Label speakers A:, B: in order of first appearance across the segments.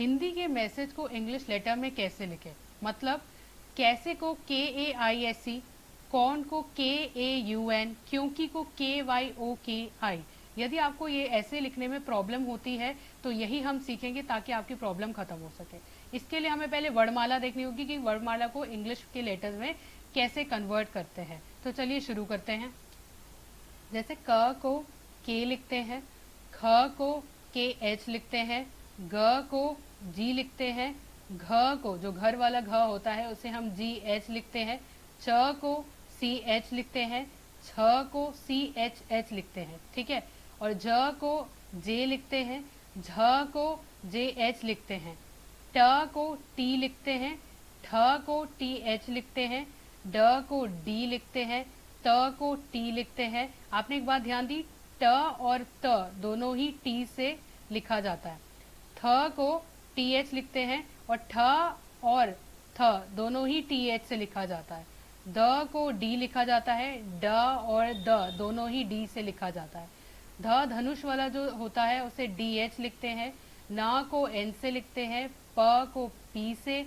A: हिंदी के मैसेज को English letter में कैसे लिखें। मतलब कैसे को KAISE, कौन को KAUN, क्योंकि को KYOKI। यदि आपको ये ऐसे लिखने में प्रॉब्लम होती है तो यही हम सीखेंगे ताकि आपकी प्रॉब्लम खत्म हो सके। इसके लिए हमें पहले वर्णमाला देखनी होगी कि वर्णमाला को इंग्लिश के लेटर्स में कैसे कन्वर्ट करते हैं। तो चलिए शुरू करते हैं। जैसे क को के लिखते हैं, ख को KH लिखते हैं, ग को G लिखते हैं, घ को जो घर वाला घ होता है उसे हम GH लिखते हैं, च को CH लिखते हैं, छ को CHH लिखते हैं, ठीक है। और झ को J लिखते हैं, झ को JH लिखते हैं, ट को T लिखते हैं, ठ को TH लिखते हैं, ड को D लिखते हैं, त को T लिखते हैं। आपने एक बात ध्यान दी, ट और त दोनों ही T से लिखा जाता है। थ को TH लिखते हैं और ठ और थ दोनों ही TH से लिखा जाता है। द को D लिखा जाता है, ड और द दोनों ही D से लिखा जाता है। ध धनुष वाला जो होता है उसे DH लिखते हैं, ना को N से लिखते हैं, प को P से,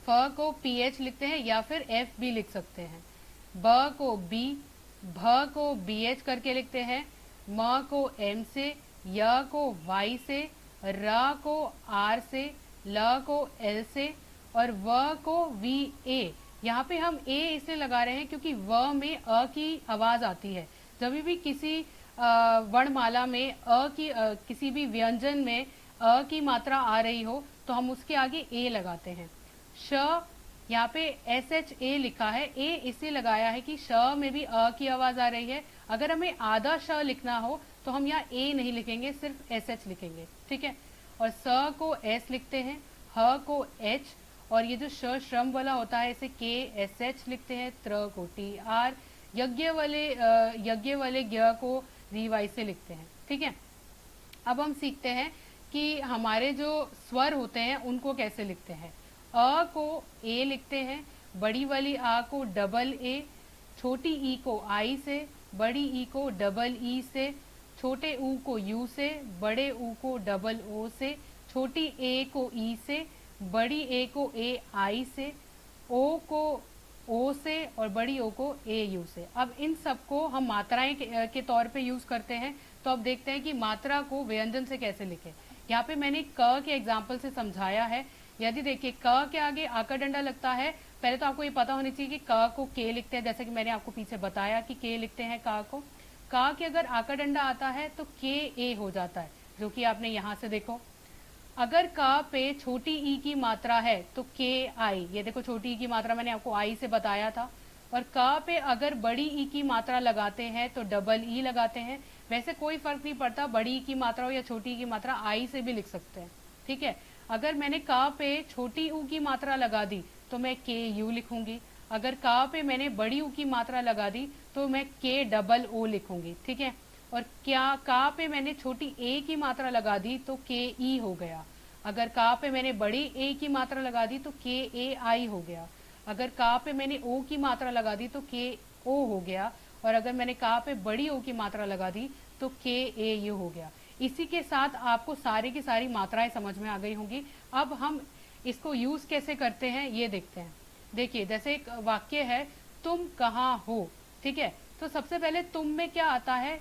A: फ को PH लिखते हैं या फिर F भी लिख सकते हैं। ब को B, भ को BH करके लिखते हैं, म को M से, य को Y से, र को R से, ल को L से और व को VA। यहाँ पे हम A इसलिए लगा रहे हैं क्योंकि व में अ की आवाज आती है। जब भी किसी वर्णमाला में किसी भी व्यंजन में अ की मात्रा आ रही हो तो हम उसके आगे A लगाते हैं। श, यहाँ पे SHA लिखा है, A इसलिए लगाया है कि श में भी अ की आवाज आ रही है। अगर हमें आधा श लिखना हो तो हम यहाँ A नहीं लिखेंगे, सिर्फ SH लिखेंगे, ठीक है। और स को S लिखते हैं, ह को H, और ये जो श श्रम वाला होता है इसे KSH लिखते हैं, त्र को TR, यज्ञ वाले ज्ञ को RY से लिखते हैं, ठीक है। अब हम सीखते हैं कि हमारे जो स्वर होते हैं उनको कैसे लिखते हैं। अ को A लिखते हैं, बड़ी वाली आ को डबल A, छोटी ई को आई से, बड़ी ई को डबल ई से, छोटे ऊ को यू से, बड़े ऊ को डबल ओ से, छोटी ए को ई से, बड़ी ए को ए आई से, ओ को ओ से और बड़ी ओ को ए यू से। अब इन सबको हम मात्राएं के तौर पे यूज करते हैं। तो अब देखते हैं कि मात्रा को व्यंजन से कैसे लिखें। यहाँ पे मैंने क के एग्जाम्पल से समझाया है। यदि देखिए क के आगे आ का डंडा लगता है, पहले तो आपको ये पता होनी चाहिए कि क को के लिखते हैं, जैसे कि मैंने आपको पीछे बताया कि के लिखते हैं क को। क के अगर आ का डंडा आता है तो के ए हो जाता है, जो कि आपने यहाँ से देखो। अगर क पे छोटी ई की मात्रा है तो के आई, ये देखो छोटी ई की मात्रा मैंने आपको आई से बताया था। और क पे अगर बड़ी ई की मात्रा लगाते हैं तो डबल ई लगाते हैं। वैसे कोई फर्क नहीं पड़ता, बड़ी ई की मात्रा हो या छोटी ई की मात्रा, आई से भी लिख सकते हैं, ठीक है। अगर मैंने क पे छोटी ऊ की मात्रा लगा दी तो मैं के यू लिखूंगी। अगर क पे मैंने बड़ी ऊ की मात्रा लगा दी तो मैं के डबल ओ लिखूंगी, ठीक है। और क्या का पे मैंने छोटी ए की मात्रा लगा दी तो के ई हो गया। अगर का पे मैंने बड़ी ए की मात्रा लगा दी तो के ए आई हो गया। अगर का पे मैंने ओ की मात्रा लगा दी तो के ओ हो गया। और अगर मैंने का पे बड़ी ओ की मात्रा लगा दी तो के ए यू हो गया। इसी के साथ आपको सारी की सारी मात्राएं समझ में आ गई होंगी। अब हम इसको यूज कैसे करते हैं ये देखते हैं। देखिए जैसे एक वाक्य है, तुम कहाँ हो, ठीक है। तो सबसे पहले तुम में क्या आता है,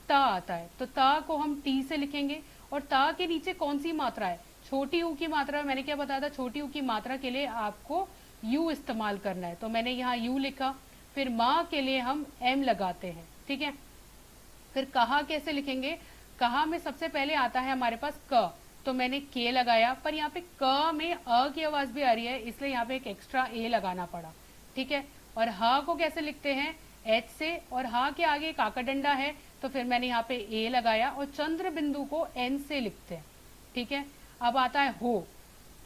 A: ता आता है, तो ता को हम टी से लिखेंगे। और ता के नीचे कौन सी मात्रा है, छोटी ऊ की मात्रा। मैंने क्या बताया था, छोटी ऊ की मात्रा के लिए आपको यू इस्तेमाल करना है, तो मैंने यहाँ यू लिखा। फिर माँ के लिए हम एम लगाते हैं, ठीक है। फिर कहा कैसे लिखेंगे, कहा में सबसे पहले आता है हमारे पास क, तो मैंने के लगाया। पर यहाँ पे क में अ की आवाज भी आ रही है, इसलिए यहाँ पे एक एक्स्ट्रा ए लगाना पड़ा, ठीक है। और हा को कैसे लिखते हैं, एच से, और हा के आगे एक आका डंडा है तो फिर मैंने यहाँ पे ए लगाया। और चंद्र बिंदु को एन से लिखते हैं, ठीक है। अब आता है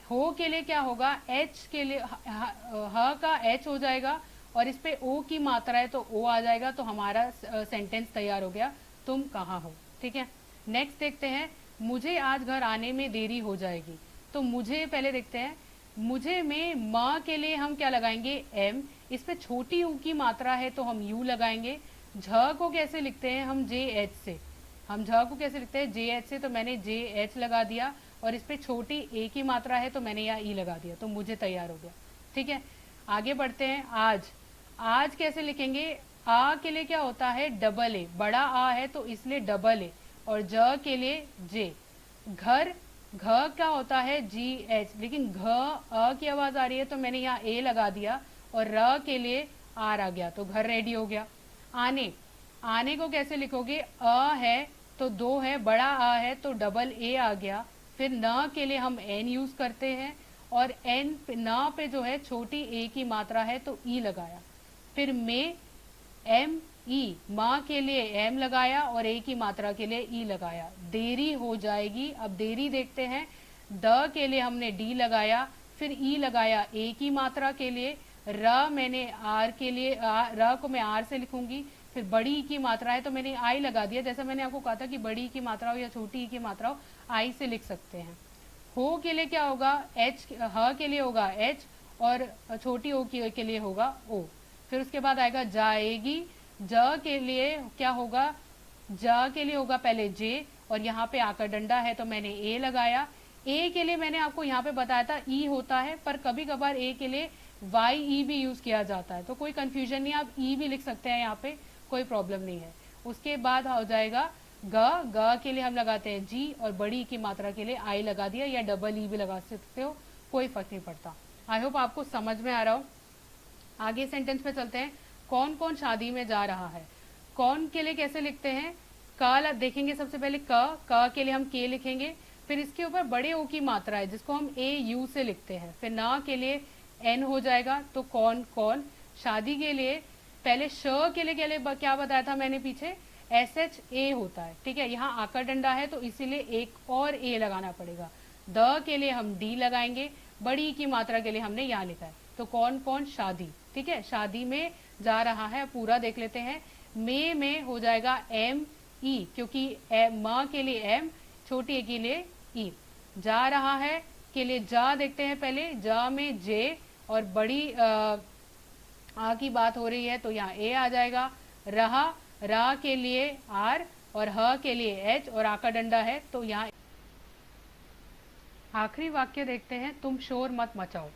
A: हो के लिए क्या होगा, एच के लिए ह का एच हो जाएगा और इस पे ओ की मात्रा है तो ओ आ जाएगा। तो हमारा सेंटेंस तैयार हो गया, तुम कहाँ हो, ठीक है। नेक्स्ट देखते हैं, मुझे आज घर आने में देरी हो जाएगी। तो मुझे पहले देखते हैं, मुझे में माँ के लिए हम क्या लगाएंगे, एम। इस पे छोटी ऊ की मात्रा है तो हम यू लगाएंगे। झ को कैसे लिखते हैं हम, जे एच से। हम झ को कैसे लिखते हैं, जे एच से, तो मैंने जे एच लगा दिया और इस पे छोटी ए की मात्रा है तो मैंने यहाँ ई लगा दिया, तो मुझे तैयार हो गया। ठीक है, आगे बढ़ते हैं। आज, आज कैसे लिखेंगे, आ के लिए क्या होता है डबल ए, बड़ा आ है तो इसलिए डबल ए, और ज के लिए जे। घर, घ क्या होता है जी एच, लेकिन घ अ की आवाज आ रही है तो मैंने यहाँ ए लगा दिया और र के लिए आर आ गया, तो घर रेडी हो गया। आने, आने को कैसे लिखोगे, अ है तो दो है, बड़ा आ है तो डबल ए आ गया। फिर न के लिए हम एन यूज करते हैं और एन न पे जो है छोटी ए की मात्रा है तो ई लगाया। फिर में, एम ई, माँ के लिए एम लगाया और ए की मात्रा के लिए ई लगाया। देरी हो जाएगी, अब देरी देखते हैं। द के लिए हमने डी लगाया, फिर ई लगाया ए की मात्रा के लिए। र मैंने आर के लिए, र को मैं आर से लिखूंगी। फिर बड़ी ई की मात्रा है तो मैंने आई लगा दिया, जैसा मैंने आपको कहा था कि बड़ी ई की मात्रा हो या छोटी ई की मात्रा हो आई से लिख सकते हैं। हो के लिए क्या होगा, एच, ह के लिए होगा एच और छोटी ओ के लिए होगा ओ। फिर उसके बाद आएगा जाएगी, ज के लिए क्या होगा, ज के लिए होगा पहले जे और यहाँ पे आकर डंडा है तो मैंने ए लगाया। ए के लिए मैंने आपको यहाँ पे बताया था ई होता है, पर कभी कभार ए के लिए वाई ई भी यूज किया जाता है, तो कोई कंफ्यूजन नहीं, आप ई भी लिख सकते हैं, यहाँ पे कोई प्रॉब्लम नहीं है। उसके बाद हो जाएगा ग, ग के लिए हम लगाते हैं जी और बड़ी की मात्रा के लिए आई लगा दिया, या डबल ई भी लगा सकते हो, कोई फर्क नहीं पड़ता। आई होप आपको समझ में आ रहा हो। आगे सेंटेंस पे चलते हैं। कौन कौन शादी में जा रहा है, कौन के लिए कैसे लिखते हैं, क देखेंगे सबसे पहले, क के लिए हम के लिखेंगे, फिर इसके ऊपर बड़े ओ की मात्रा है जिसको हम ए यू से लिखते हैं। फिर ना के लिए एन हो जाएगा, तो कौन कौन। शादी के लिए पहले श के लिए क्या बताया था मैंने पीछे, एस एच ए होता है। ठीक है, यहाँ आकर डंडा है तो इसीलिए एक और ए लगाना पड़ेगा। द के लिए हम डी लगाएंगे, बड़ी की मात्रा के लिए हमने यहाँ लिखा है, तो कौन कौन शादी। ठीक है, शादी में जा रहा है, पूरा देख लेते हैं। में हो जाएगा एम ई, क्योंकि माँ के लिए एम, छोटी ए के लिए ई। जा रहा है के लिए जा देखते हैं पहले, जा में जे और बड़ी आ की बात हो रही है तो यहाँ ए आ जाएगा। रहा, रा के लिए आर और ह के लिए एच और आ का डंडा है तो यहाँ। आखिरी वाक्य देखते हैं, तुम शोर मत मचाओ।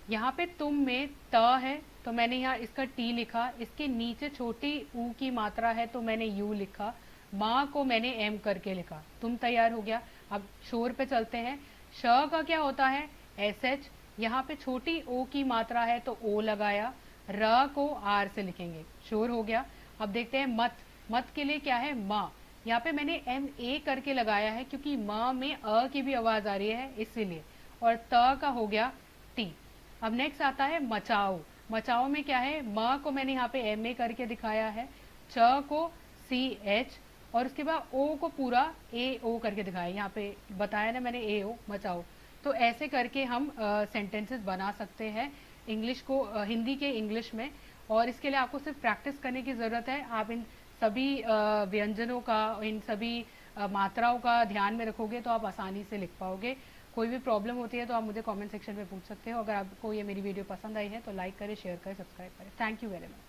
A: यहाँ पे तुम में त है तो मैंने यहाँ इसका टी लिखा, इसके नीचे छोटी ऊ की मात्रा है तो मैंने यू लिखा, माँ को मैंने एम करके लिखा, तुम तैयार हो गया। अब शोर पे चलते हैं। श का क्या होता है एस एच, यहाँ पे छोटी ओ की मात्रा है तो ओ लगाया, र को आर से लिखेंगे, शोर हो गया। अब देखते हैं मत, मत के लिए क्या है माँ, यहाँ पे मैंने एम ए करके लगाया है क्योंकि माँ में अ की भी आवाज आ रही है इसीलिए, और त का हो गया टी। अब नेक्स्ट आता है मचाओ। मचाओ में क्या है, म को मैंने यहाँ पे एम ए करके दिखाया है, च को सी एच और उसके बाद ओ को पूरा ए ओ करके दिखाया, यहाँ पे बताया ना मैंने ए ओ, मचाओ। तो ऐसे करके हम सेंटेंसेस बना सकते हैं इंग्लिश को, हिंदी के इंग्लिश में। और इसके लिए आपको सिर्फ प्रैक्टिस करने की ज़रूरत है। आप इन सभी व्यंजनों का, इन सभी मात्राओं का ध्यान में रखोगे तो आप आसानी से लिख पाओगे। कोई भी प्रॉब्लम होती है तो आप मुझे कमेंट सेक्शन में पूछ सकते हो। अगर आपको ये मेरी वीडियो पसंद आई है तो लाइक करें, शेयर करें, सब्सक्राइब करें। Thank you very much.